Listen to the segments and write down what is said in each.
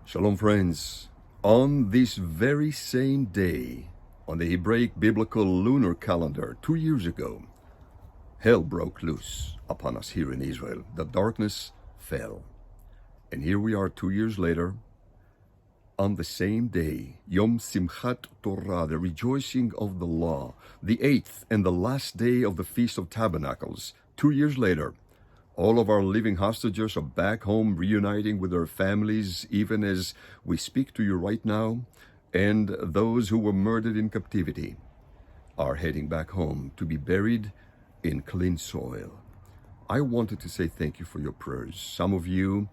Shalom, friends. On this very same day, on the Hebraic biblical lunar calendar, 2 years ago, hell broke loose upon us here in Israel. The darkness fell. And here we are 2 years later, on the same day, Yom Simchat Torah, the rejoicing of the law, the eighth and the last day of the Feast of Tabernacles. 2 years later, all of our living hostages are back home reuniting with their families, even as we speak to you right now. And those who were murdered in captivity are heading back home to be buried in clean soil. I wanted to say thank you for your prayers. Some of you,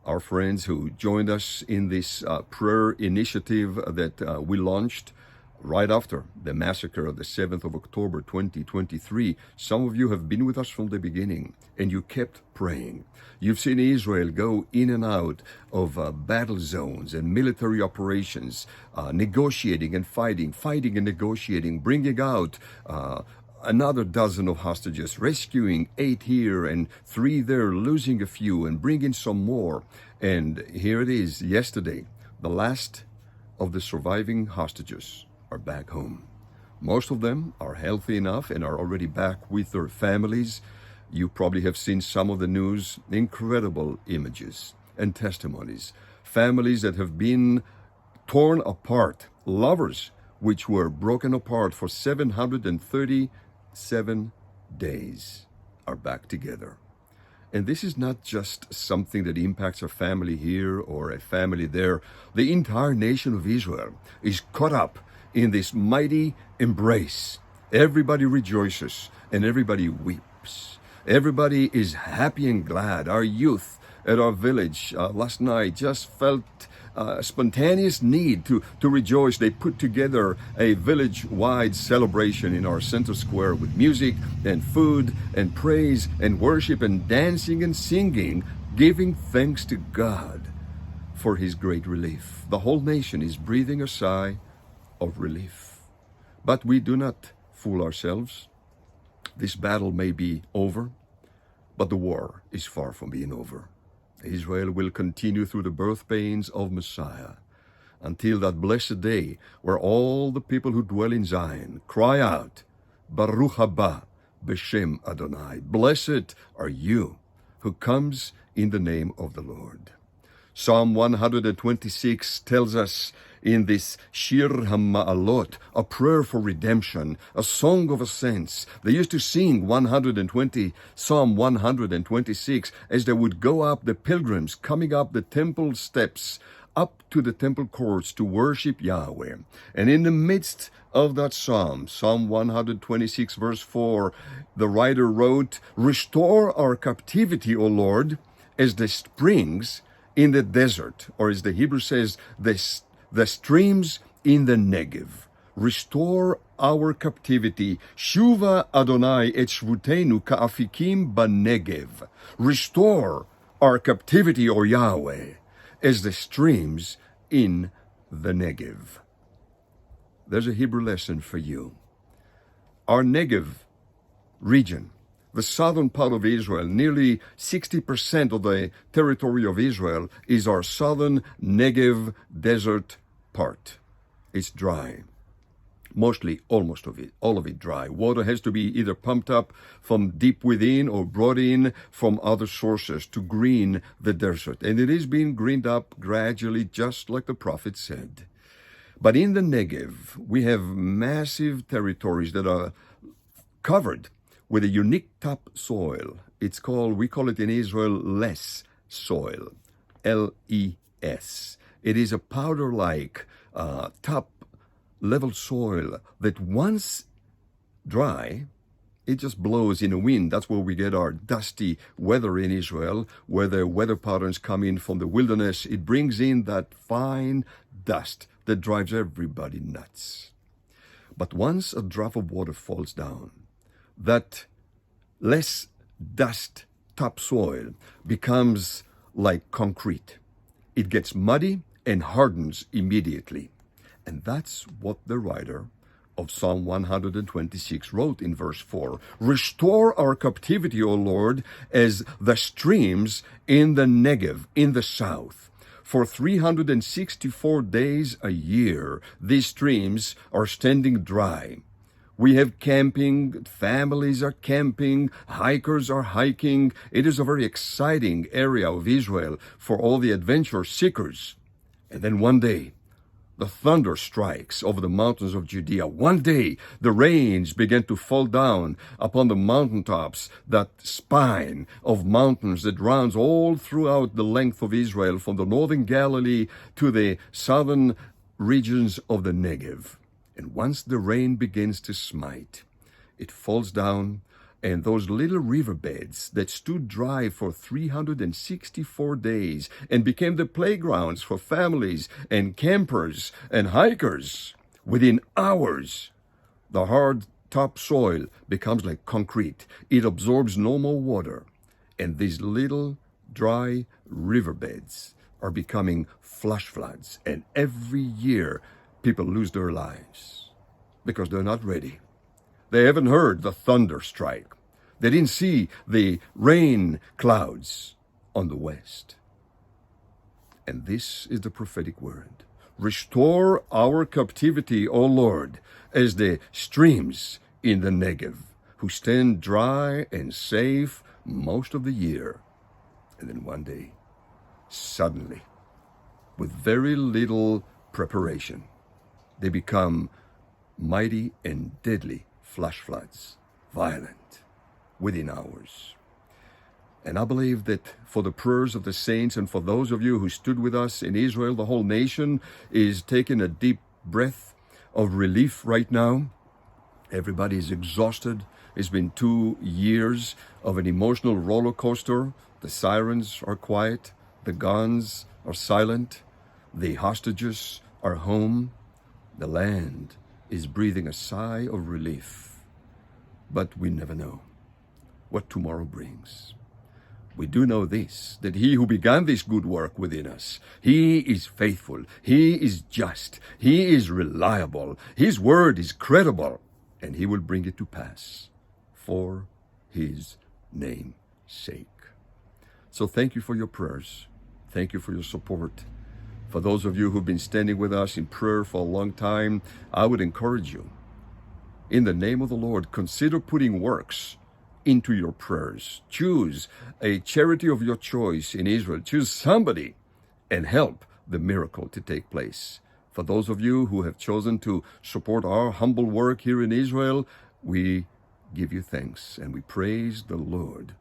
our friends who joined us in this prayer initiative that we launched right after the massacre of the 7th of October 2023, some of you have been with us from the beginning, and you kept praying. You've seen Israel go in and out of battle zones and military operations, negotiating and fighting and negotiating, bringing out another dozen of hostages, rescuing 8 here and 3 there, losing a few and bringing some more. And here it is, yesterday, the last of the surviving hostages are back home. Most of them are healthy enough and are already back with their families. You probably have seen some of the news, incredible images and testimonies. Families that have been torn apart, lovers which were broken apart for 737 days are back together. And this is not just something that impacts a family here or a family there. The entire nation of Israel is caught up in this mighty embrace. Everybody rejoices and everybody weeps. Everybody is happy and glad. Our youth at our village last night just felt a spontaneous need to rejoice. They put together a village-wide celebration in our center square with music and food and praise and worship and dancing and singing, giving thanks to God for His great relief. The whole nation is breathing a sigh of relief. But we do not fool ourselves. This battle may be over, but the war is far from being over. Israel will continue through the birth pains of Messiah until that blessed day where all the people who dwell in Zion cry out, Baruch haba b'shem Adonai. Blessed are you who comes in the name of the Lord. Psalm 126 tells us in this Shir HaMa'alot, a prayer for redemption, a song of ascents. They used to sing Psalm 126 as they would go up, the pilgrims coming up the temple steps, up to the temple courts to worship Yahweh. And in the midst of that psalm, Psalm 126 verse 4, the writer wrote, Restore our captivity, O Lord, as the springs in the desert, or as the Hebrew says, the streams in the Negev. Restore our captivity. Shuva Adonai et shvutenu ka'afikim ba'negev. Restore our captivity, O Yahweh, as the streams in the Negev. There's a Hebrew lesson for you. Our Negev region, the southern part of Israel, nearly 60% of the territory of Israel is our southern Negev desert part. It's dry. Mostly, almost all of it dry. Water has to be either pumped up from deep within or brought in from other sources to green the desert. And it is being greened up gradually, just like the prophet said. But in the Negev, we have massive territories that are covered with a unique topsoil. We call it in Israel, les soil, L-E-S. It is a powder-like top-level soil that once dry, it just blows in a wind. That's where we get our dusty weather in Israel, where the weather patterns come in from the wilderness. It brings in that fine dust that drives everybody nuts. But once a drop of water falls down, that less dust topsoil becomes like concrete. It gets muddy and hardens immediately. And that's what the writer of Psalm 126 wrote in verse 4. Restore our captivity, O Lord, as the streams in the Negev, in the south. For 364 days a year, these streams are standing dry. We have camping, families are camping, hikers are hiking. It is a very exciting area of Israel for all the adventure seekers. And then one day, the thunder strikes over the mountains of Judea. One day, the rains began to fall down upon the mountaintops, that spine of mountains that runs all throughout the length of Israel, from the northern Galilee to the southern regions of the Negev. And once the rain begins to smite, it falls down, and those little riverbeds that stood dry for 364 days and became the playgrounds for families and campers and hikers, within hours, the hard topsoil becomes like concrete. It absorbs no more water, and these little dry riverbeds are becoming flash floods, and every year people lose their lives because they're not ready. They haven't heard the thunder strike. They didn't see the rain clouds on the west. And this is the prophetic word. Restore our captivity, O Lord, as the streams in the Negev, who stand dry and safe most of the year. And then one day, suddenly, with very little preparation, they become mighty and deadly flash floods, violent, within hours. And I believe that for the prayers of the saints and for those of you who stood with us in Israel, the whole nation is taking a deep breath of relief right now. Everybody is exhausted. It's been 2 years of an emotional roller coaster. The sirens are quiet. The guns are silent. The hostages are home. The land is breathing a sigh of relief. But we never know what tomorrow brings. We do know this, that he who began this good work within us, he is faithful, he is just, he is reliable, his word is credible, and he will bring it to pass for his name's sake. So thank you for your prayers. Thank you for your support. For those of you who've been standing with us in prayer for a long time, I would encourage you, in the name of the Lord, consider putting works into your prayers. Choose a charity of your choice in Israel. Choose somebody and help the miracle to take place. For those of you who have chosen to support our humble work here in Israel, we give you thanks and we praise the Lord,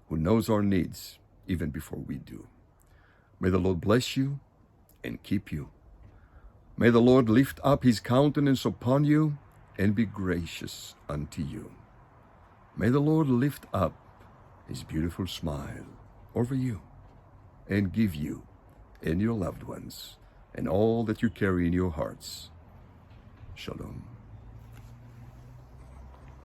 who knows our needs even before we do. May the Lord bless you and keep you. May the Lord lift up his countenance upon you and be gracious unto you. May the Lord lift up his beautiful smile over you and give you and your loved ones and all that you carry in your hearts. Shalom.